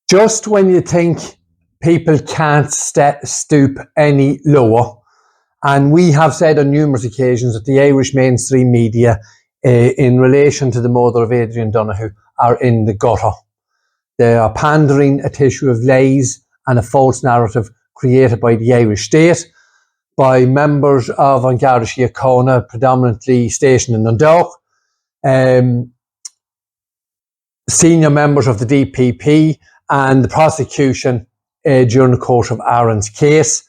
Just when you think people can't stoop any lower, and we have said on numerous occasions that the Irish mainstream media, in relation to the murder of Adrian Donohoe, are in the gutter. They are pandering a tissue of lies and a false narrative created by the Irish state, by members of An Garda Síochána, predominantly stationed in Dundalk, senior members of the DPP, and the prosecution during the course of Aaron's case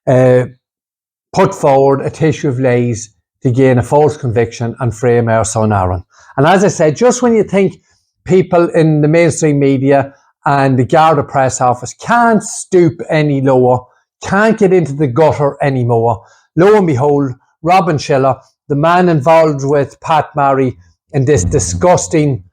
put forward a tissue of lies to gain a false conviction and frame our son Aaron. And as I said, just when you think people in the mainstream media and the Garda press office can't stoop any lower, can't get into the gutter anymore, lo and behold, Robin Schiller, the man involved with Pat Marry in this disgusting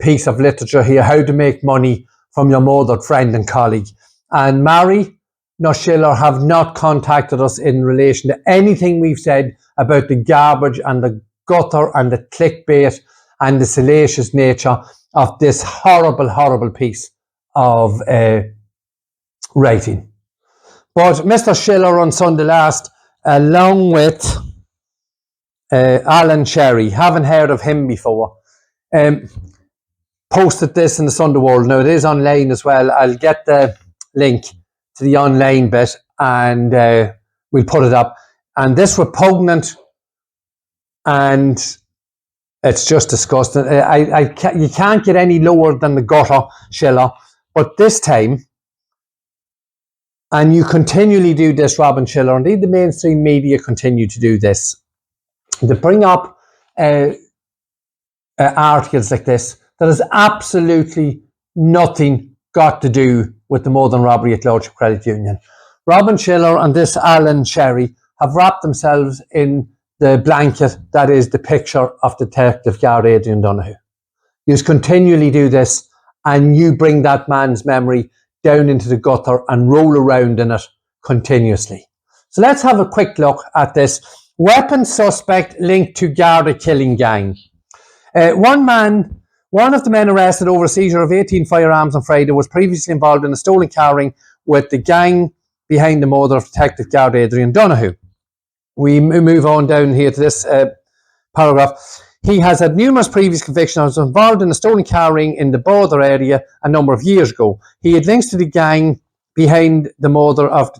piece of literature here, How to Make Money from Your Murdered Friend and Colleague. And Marry nor Schiller have not contacted us in relation to anything we've said about the garbage and the gutter and the clickbait and the salacious nature of this horrible, horrible piece of writing. But Mr. Schiller on Sunday last, along with Alan Cherry, haven't heard of him before, posted this in the Sunday World. Now it is online as well. I'll get the link to the online bit and we'll put it up. And this repugnant, and it's just disgusting. You can't get any lower than the gutter, Schiller. But this time, and you continually do this, Robin Schiller, indeed the mainstream media continue to do this. They bring up articles like this that has absolutely nothing got to do with the murder and robbery at Lordship Credit Union. Robin Schiller and this Alan Cherry have wrapped themselves in the blanket that is the picture of Detective Guard Adrian Donohoe. You continually do this and you bring that man's memory down into the gutter and roll around in it continuously. So let's have a quick look at this. Weapon suspect linked to Garda killing gang. One of the men arrested over a seizure of 18 firearms on Friday was previously involved in a stolen car ring with the gang behind the murder of Detective Guard Adrian Donohoe. We move on down here to this paragraph. He has had numerous previous convictions and was involved in a stolen car ring in the border area a number of years ago. He had links to the gang behind the murder of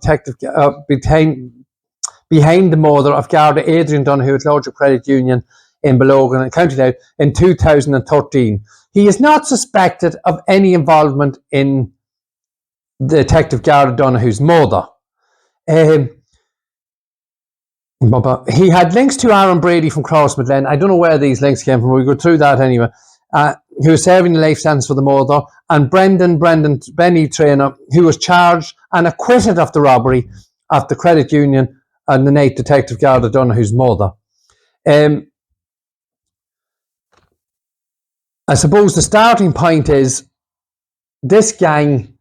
behind the murder of Garda Adrian Donohoe at Lordship Credit Union in Belogan and County Down in 2013. He is not suspected of any involvement in Detective Garda Donohoe's murder. He had links to Aaron Brady from Crossmaglen. I don't know where these links came from. We'll go through that anyway. Who was serving the life sentence for the murder, and Benny Traynor, who was charged and acquitted of the robbery of the credit union and the night Detective Garda Donohoe's murder. I suppose the starting point is this gang.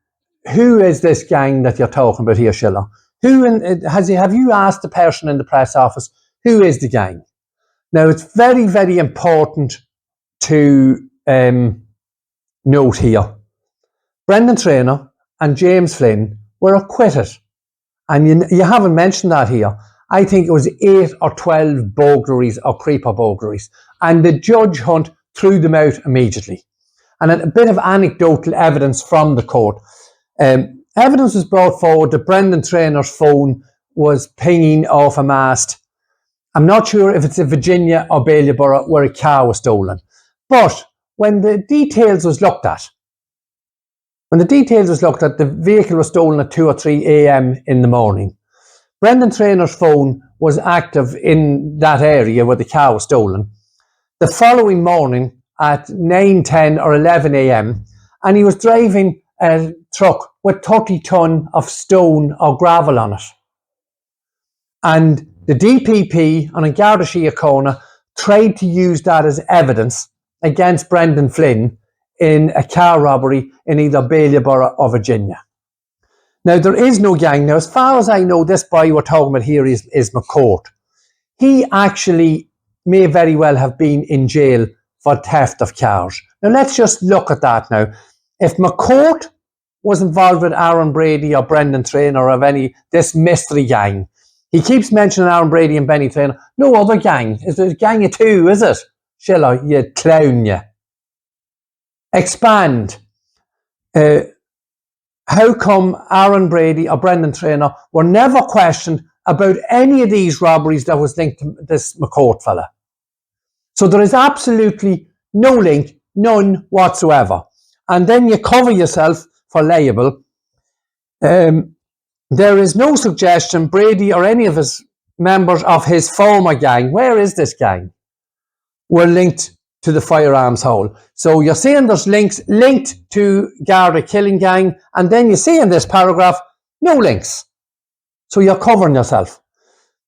Who is this gang that you're talking about here, Schiller? Have you asked the person in the press office, who is the gang? Now, it's very, very important to note here. Brendan Traynor and James Flynn were acquitted. And you haven't mentioned that here. I think it was 8 or 12 burglaries or creeper burglaries. And the judge hunt threw them out immediately. And a bit of anecdotal evidence from the court. Evidence was brought forward that Brendan Traynor's phone was pinging off a mast. I'm not sure if it's in Virginia or Ballyburra where a car was stolen. But when the details was looked at, the vehicle was stolen at 2 or 3 a.m. in the morning. Brendan Traynor's phone was active in that area where the car was stolen the following morning at 9, 10 or 11 a.m. and he was driving a truck with 30 ton of stone or gravel on it. And the DPP and An Garda Síochána tried to use that as evidence against Brendan Flynn in a car robbery in either Ballyburra or Virginia. Now, there is no gang. Now, as far as I know, this boy we're talking about here is McCourt. He actually may very well have been in jail for theft of cars. Now, let's just look at that now. if McCourt was involved with Aaron Brady or Brendan Traynor or this mystery gang, he keeps mentioning Aaron Brady and Benny Traynor. No other gang. Is it a gang of two, is it? Shiller, you clown, you. Expand. How come Aaron Brady or Brendan Traynor were never questioned about any of these robberies that was linked to this McCourt fella? So there is absolutely no link, none whatsoever. And then you cover yourself for liable. There is no suggestion Brady or any of his members of his former gang, where is this gang, were linked to the firearms hole. So you're saying there's links linked to Garda killing gang, and then you see in this paragraph, no links. So you're covering yourself.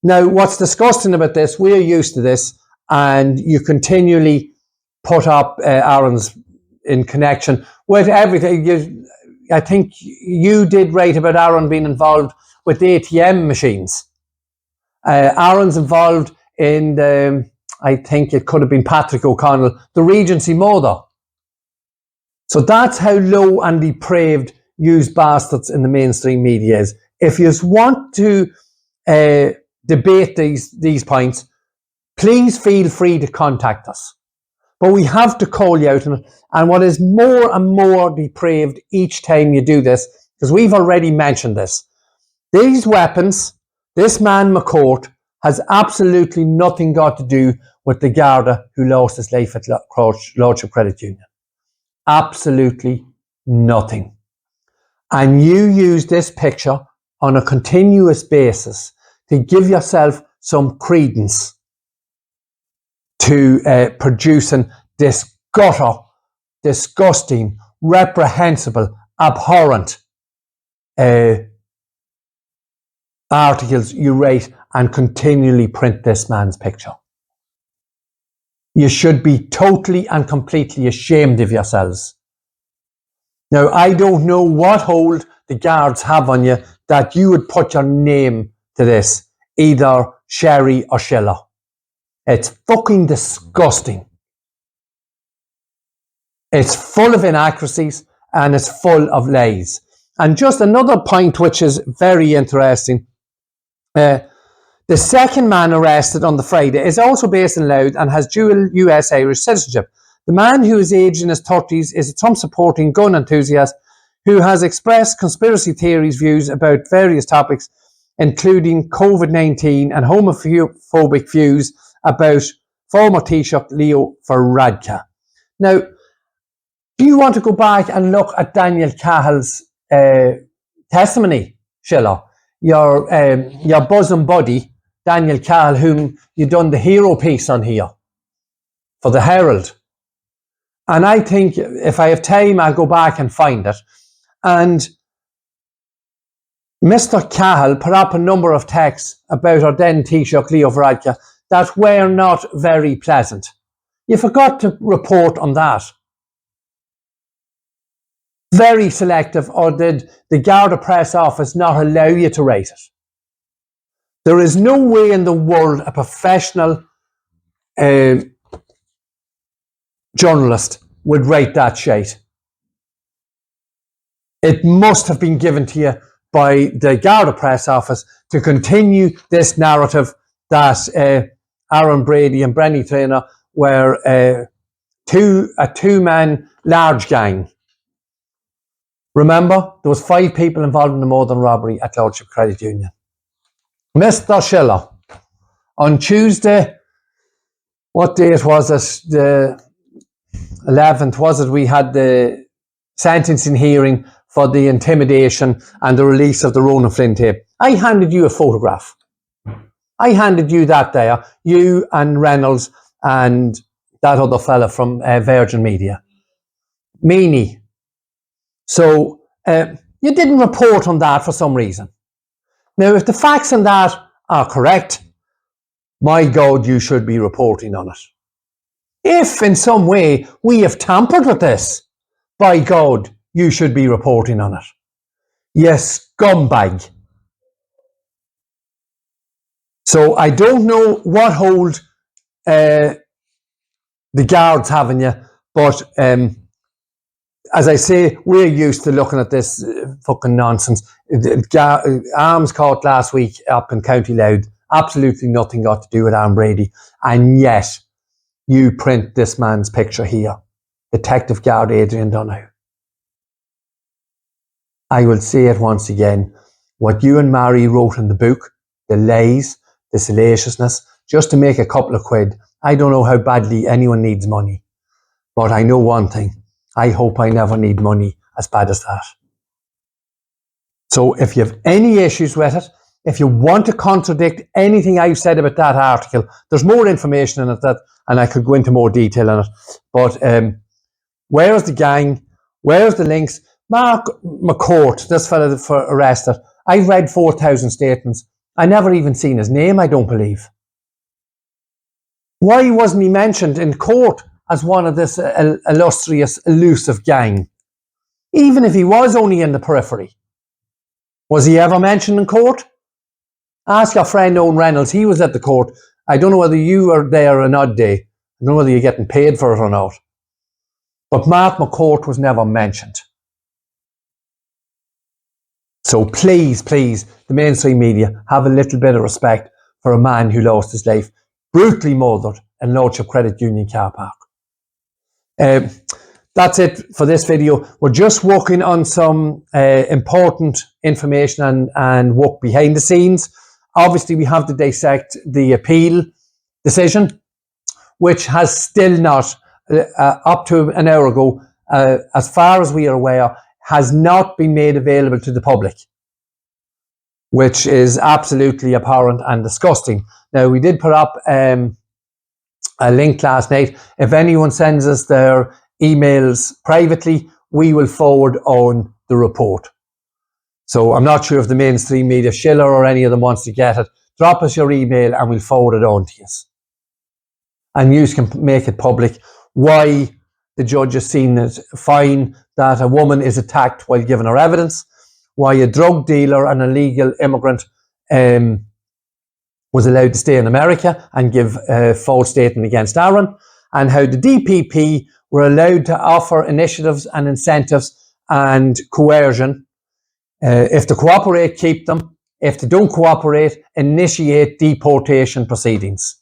Now, what's disgusting about this, we're used to this, and you continually put up Aaron's in connection with everything. I think you did write about Aaron being involved with the ATM machines. Aaron's involved in the, I think it could have been Patrick O'Connell, the Regency murder. So that's how low and depraved used bastards in the mainstream media is. If you want to debate these points, please feel free to contact us. But we have to call you out on it. And what is more and more depraved each time you do this, because we've already mentioned this, these weapons, this man McCourt, has absolutely nothing got to do with the Garda who lost his life at Lordship Credit Union. Absolutely nothing. And you use this picture on a continuous basis to give yourself some credence to producing this gutter, disgusting, reprehensible, abhorrent articles you write and continually print this man's picture. You should be totally and completely ashamed of yourselves. Now, I don't know what hold the guards have on you that you would put your name to this, either Sherry or Sheila. It's fucking disgusting. It's full of inaccuracies and it's full of lies. And just another point which is very interesting. The second man arrested on the Friday is also based in Louth and has dual US-Irish citizenship. The man, who is aged in his 30s, is a Trump-supporting gun enthusiast who has expressed conspiracy theories views about various topics, including COVID-19 and homophobic views about former Taoiseach Leo Varadkar. Now, do you want to go back and look at Daniel Cahill's testimony, Sheila? Your bosom buddy, Daniel Cahill, whom you done the hero piece on here for the Herald. And I think if I have time, I'll go back and find it. And Mr. Cahill put up a number of texts about our then Taoiseach Leo Varadkar that were not very pleasant. You forgot to report on that. Very selective, or did the Garda press office not allow you to write it? There is no way in the world a professional journalist would write that shite. It must have been given to you by the Garda press office to continue this narrative that Aaron Brady and Brenny Traynor were a two-man large gang. Remember, there was 5 people involved in the modern robbery at Lordship Credit Union. Mr. Schiller, on Tuesday, what date was it? The 11th, was it? We had the sentencing hearing for the intimidation and the release of the Ronan Flynn tape. I handed you a photograph. I handed you that there, you and Reynolds and that other fella from Virgin Media. Meanie. So you didn't report on that for some reason. Now, if the facts on that are correct, my God, you should be reporting on it. If in some way we have tampered with this, by God, you should be reporting on it. You scumbag. So I don't know what hold the guards have on you, but as I say, we're used to looking at this fucking nonsense. Arms caught last week up in County Louth. Absolutely nothing got to do with Aaron Brady. And yet, you print this man's picture here. Detective Guard Adrian Donohoe. I will say it once again. What you and Mary wrote in the book, the lies, the salaciousness, just to make a couple of quid. I don't know how badly anyone needs money. But I know one thing. I hope I never need money as bad as that. So if you have any issues with it, if you want to contradict anything I've said about that article, there's more information in it, and I could go into more detail on it. But where's the gang? Where's the links? Mark McCourt, this fella for arrested. I've read 4,000 statements. I never even seen his name, I don't believe. Why wasn't he mentioned in court as one of this illustrious, elusive gang? Even if he was only in the periphery. Was he ever mentioned in court? Ask your friend Owen Reynolds. He was at the court. I don't know whether you were there an odd day. I don't know whether you're getting paid for it or not. But Mark McCourt was never mentioned. So please, please, the mainstream media, have a little bit of respect for a man who lost his life, brutally murdered in Lordship Credit Union car park. That's it for this video. We're just working on some important information and work behind the scenes. Obviously, we have to dissect the appeal decision, which has still not, up to an hour ago, as far as we are aware, has not been made available to the public, which is absolutely abhorrent and disgusting. Now, we did put up a link last night. If anyone sends us their emails privately, we will forward on the report. So I'm not sure if the mainstream media, Schiller or any of them wants to get it. Drop us your email and we'll forward it on to you. And you can make it public why the judge has seen it fine that a woman is attacked while giving her evidence, why a drug dealer and illegal immigrant was allowed to stay in America and give a false statement against Aaron, and how the DPP were allowed to offer initiatives and incentives and coercion. If they cooperate, keep them. If they don't cooperate, initiate deportation proceedings.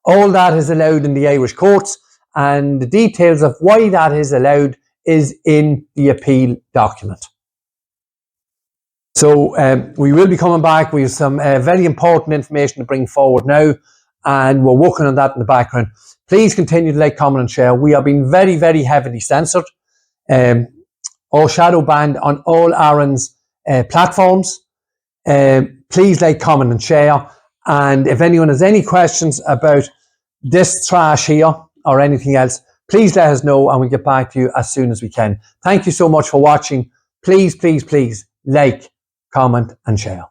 All that is allowed in the Irish courts, and the details of why that is allowed is in the appeal document. So we will be coming back with some very important information to bring forward now, and we're working on that in the background. Please continue to like, comment and share. We are being very, very heavily censored or shadow banned on all Aaron's platforms. Please like, comment and share. And if anyone has any questions about this trash here or anything else, please let us know and we'll get back to you as soon as we can. Thank you so much for watching. Please, please, please like, comment and share.